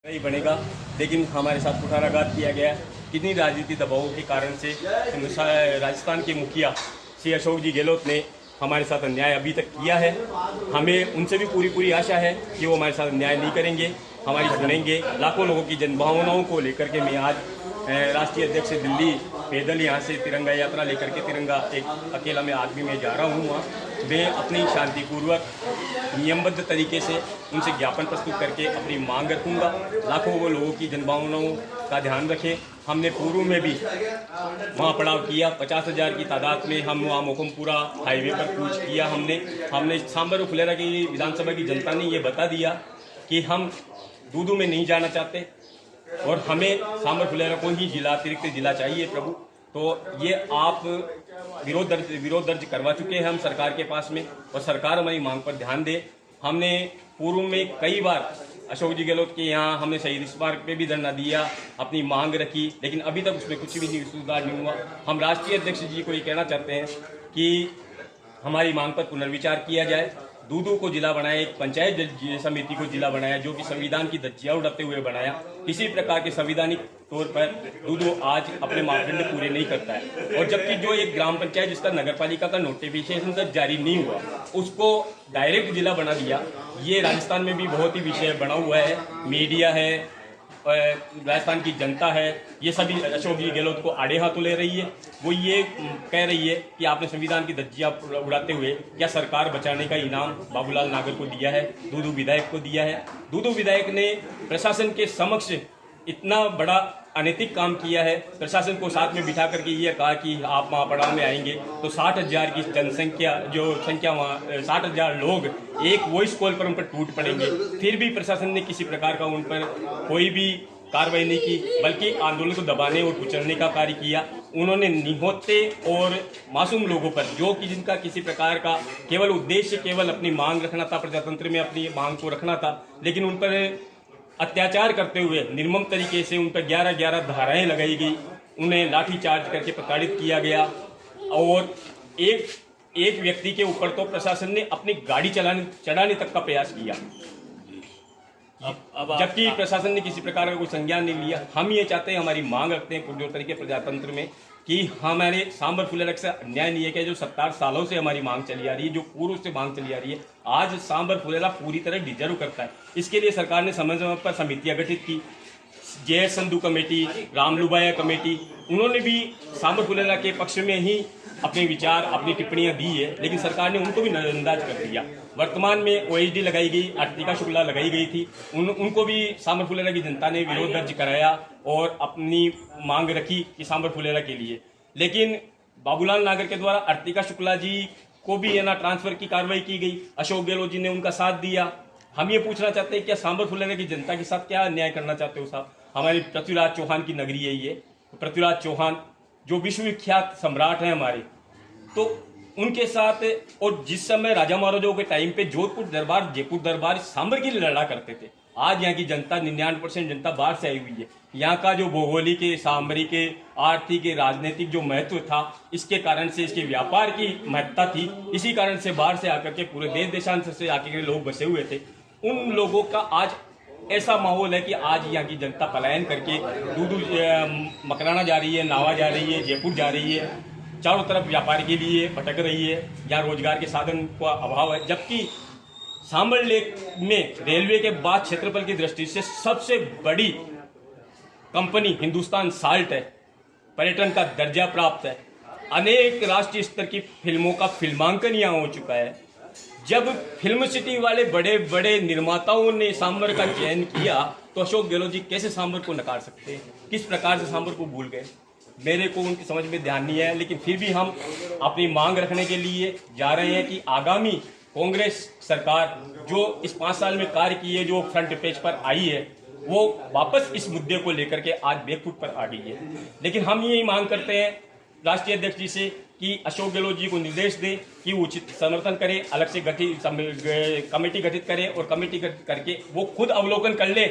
नहीं बनेगा, लेकिन हमारे साथ कुठाराघात किया गया। कितनी राजनीति दबाव के कारण से राजस्थान के मुखिया श्री अशोक जी गहलोत ने हमारे साथ अन्याय अभी तक किया है। हमें उनसे भी पूरी आशा है कि वो हमारे साथ अन्याय नहीं करेंगे, हमारी सुनेंगे। लाखों लोगों की जनभावनाओं को लेकर के मैं आज राष्ट्रीय अध्यक्ष से दिल्ली पैदल यहाँ से तिरंगा यात्रा लेकर के तिरंगा एक अकेला मैं आदमी में जा रहा हूँ वहाँ। मैं अपनी शांतिपूर्वक नियमबद्ध तरीके से उनसे ज्ञापन प्रस्तुत करके अपनी मांग रखूँगा। लाखों वो लोगों की जनभावनाओं का ध्यान रखें। हमने पूर्व में भी वहाँ पड़ाव किया, 50,000 की तादाद में हम वहाँ मोकमपुरा हाईवे पर कूच किया। हमने सांबर और फुलेरा की विधानसभा की जनता ने ये बता दिया कि हम दूदू में नहीं जाना चाहते और हमें सांबर फुलेरा को ही जिला अतिरिक्त जिला चाहिए प्रभु। तो ये आप विरोध दर्ज करवा चुके हैं हम सरकार के पास में, और सरकार हमारी मांग पर ध्यान दे। हमने पूर्व में कई बार अशोक जी गहलोत के यहाँ हमने शहीद स्मारक पे भी धरना दिया, अपनी मांग रखी, लेकिन अभी तक उसमें कुछ भी नहीं सुधार नहीं हुआ। हम राष्ट्रीय अध्यक्ष जी को ये कहना चाहते हैं कि हमारी मांग पर पुनर्विचार किया जाए। दूदू को जिला बनाया, एक पंचायत समिति को जिला बनाया जो कि संविधान की धज्जियां उड़ाते हुए बनाया। किसी प्रकार के संवैधानिक तौर पर दूदू आज अपने मापदंड पूरे नहीं करता है, और जबकि जो एक ग्राम पंचायत जिसका नगरपालिका का नोटिफिकेशन तक जारी नहीं हुआ उसको डायरेक्ट जिला बना दिया। ये राजस्थान में भी बहुत ही विषय बना हुआ है। मीडिया है, राजस्थान की जनता है, ये सभी अशोक जी गहलोत को आड़े हाथों ले रही है। वो ये कह रही है कि आपने संविधान की धज्जियां उड़ाते हुए क्या सरकार बचाने का इनाम बाबूलाल नागर को दिया है, दूदू विधायक को दिया है। दूदू विधायक ने प्रशासन के समक्ष इतना बड़ा अनैतिक काम किया है। प्रशासन को साथ में बिठा करके ये कहा कि आप वहाँ पड़ाव में आएंगे तो 60,000 की जनसंख्या जो संख्या वहाँ 60,000 लोग एक वॉइस कॉल पर उन पर टूट पड़ेंगे। फिर भी प्रशासन ने किसी प्रकार का उन पर कोई भी कार्रवाई नहीं की, बल्कि आंदोलन को दबाने और कुचलने का कार्य किया। उन्होंने निहत्थे और मासूम लोगों पर, जो कि जिनका किसी प्रकार का केवल उद्देश्य केवल अपनी मांग रखना था, प्रजातंत्र में अपनी मांग को रखना था, लेकिन उन पर अत्याचार करते हुए निर्मम तरीके से उन पर 11 धाराएं लगाई गई। उन्हें लाठीचार्ज करके प्रताड़ित किया गया, और एक व्यक्ति के ऊपर तो प्रशासन ने अपनी गाड़ी चढ़ाने तक का प्रयास किया, जबकि प्रशासन ने किसी प्रकार का कोई संज्ञान नहीं लिया। हम ये चाहते हैं, हमारी मांग रखते हैं पुरजोर तरीके प्रजातंत्र में कि हमारे सांबर फुलेरा से अन्याय नहीं है कि जो 70 सालों से हमारी मांग चली आ रही है, जो पूर्व से मांग चली आ रही है, आज सांबर फुलेरा पूरी तरह डिजर्व करता है। इसके लिए सरकार ने समय समय पर समितियां गठित की, जय संधू कमेटी, रामलुबाया कमेटी, उन्होंने भी सांबर फुलेरा के पक्ष में ही अपने विचार अपनी टिप्पणियां दी है, लेकिन सरकार ने उनको भी नजरअंदाज कर दिया। वर्तमान में ओएसडी लगाई गई, अर्तिका शुक्ला लगाई गई थी, उनको भी सांबर फुलेरा की जनता ने विरोध दर्ज कराया और अपनी मांग रखी कि सांबर फुलेरा के लिए। लेकिन बाबूलाल नागर के द्वारा अर्तिका शुक्ला जी को भी है ना ट्रांसफर की कार्रवाई की गई। अशोक गहलोत जी ने उनका साथ दिया। हम ये पूछना चाहते हैं क्या सांबर फुलेरा की जनता के साथ क्या अन्याय करना चाहते हो साहब? हमारी पृथ्वीराज चौहान की नगरी है ये। पृथ्वीराज चौहान जो विश्वविख्यात सम्राट हैं हमारे, तो उनके साथ, और जिस समय राजा महाराजाओं के टाइम पे जोधपुर दरबार जयपुर दरबार सांबर के लिए लड़ा करते थे, आज यहाँ की जनता 99% जनता बाहर से आई हुई है। यहाँ का जो भौगोलिक, सामरिक, आर्थिक, राजनीतिक जो महत्व था, इसके कारण से, इसके व्यापार की महत्ता थी, इसी कारण से बाहर से आकर के पूरे देश देशांतर से आके लोग बसे हुए थे। उन लोगों का आज ऐसा माहौल है कि आज यहाँ की जनता पलायन करके दूदू मकराना जा रही है, नावा जा रही है, जयपुर जा रही है, चारों तरफ व्यापार के लिए भटक रही है। यहाँ रोजगार के साधन का अभाव है, जबकि सांबर लेक में रेलवे के बाद क्षेत्रफल की दृष्टि से सबसे बड़ी कंपनी हिंदुस्तान साल्ट है, पर्यटन का दर्जा प्राप्त है, अनेक राष्ट्रीय स्तर की फिल्मों का फिल्मांकन यहाँ हो चुका है। जब फिल्म सिटी वाले बड़े बड़े निर्माताओं ने सांबर का चयन किया, तो अशोक गहलोत जी कैसे सांबर को नकार सकते हैं? किस प्रकार से सांबर को भूल गए? मेरे को उनकी समझ में ध्यान नहीं है, लेकिन फिर भी हम अपनी मांग रखने के लिए जा रहे हैं कि आगामी कांग्रेस सरकार जो इस 5 साल में कार्य की है, जो फ्रंट पेज पर आई है, वो वापस इस मुद्दे को लेकर के आज बैकफुट पर आ गई है। लेकिन हम यही मांग करते हैं राष्ट्रीय अध्यक्ष जी से कि अशोक गहलोत जी को निर्देश दें कि उचित समर्थन करें, अलग से कमेटी गठित करें, और कमेटी गठित करके वो खुद अवलोकन कर ले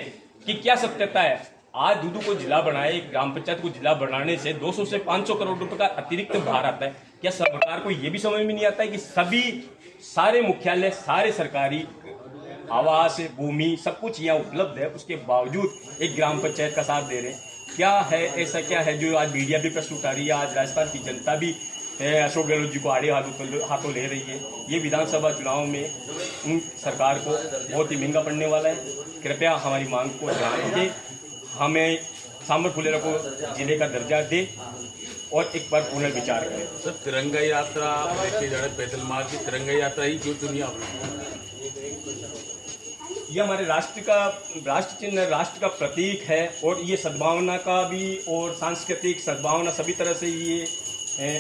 कि क्या सत्यता है। आज दूदू को जिला बनाए, ग्राम पंचायत को जिला बनाने से 200 से 500 करोड़ रुपए का अतिरिक्त भार आता है। क्या सरकार को यह भी समझ में नहीं आता है कि सारे मुख्यालय, सारे सरकारी आवास, भूमि, सब कुछ यहाँ उपलब्ध है, उसके बावजूद एक ग्राम पंचायत का साथ दे रहे हैं। क्या है, ऐसा क्या है जो आज मीडिया भी प्रश्न उठा रही है, आज राजस्थान की जनता भी अशोक गहलोत जी को आड़े हाथों ले रही है। ये विधानसभा चुनाव में उन सरकार को बहुत ही महंगा पड़ने वाला है। कृपया हमारी मांग को ध्यान दें, हमें सांबर फुलेरा को जिले का दर्जा दे और एक बार पुनर्विचार करें। सर, तिरंगा यात्रा लेके जा रहे पैदल मार्ग की तिरंगा यात्रा ही क्यों चुनी आपने? ये हमारे राष्ट्र चिन्ह, राष्ट्र का प्रतीक है और ये सद्भावना का भी और सांस्कृतिक सद्भावना सभी तरह से ये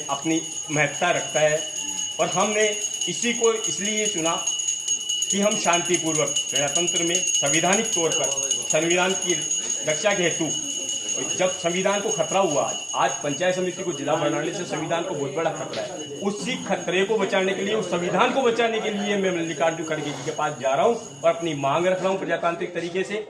अपनी महत्ता रखता है। और हमने इसी को इसलिए चुना कि हम शांतिपूर्वक गणतंत्र में संवैधानिक तौर पर संविधान की रक्षा के हेतु, जब संविधान को खतरा हुआ, आज पंचायत समिति को जिला बनाने से संविधान को बहुत बड़ा खतरा है, उसी खतरे को बचाने के लिए, उस संविधान को बचाने के लिए मैं मल्लिकार्जुन खड़गे जी के पास जा रहा हूं और अपनी मांग रख रहा हूं प्रजातांत्रिक तरीके से।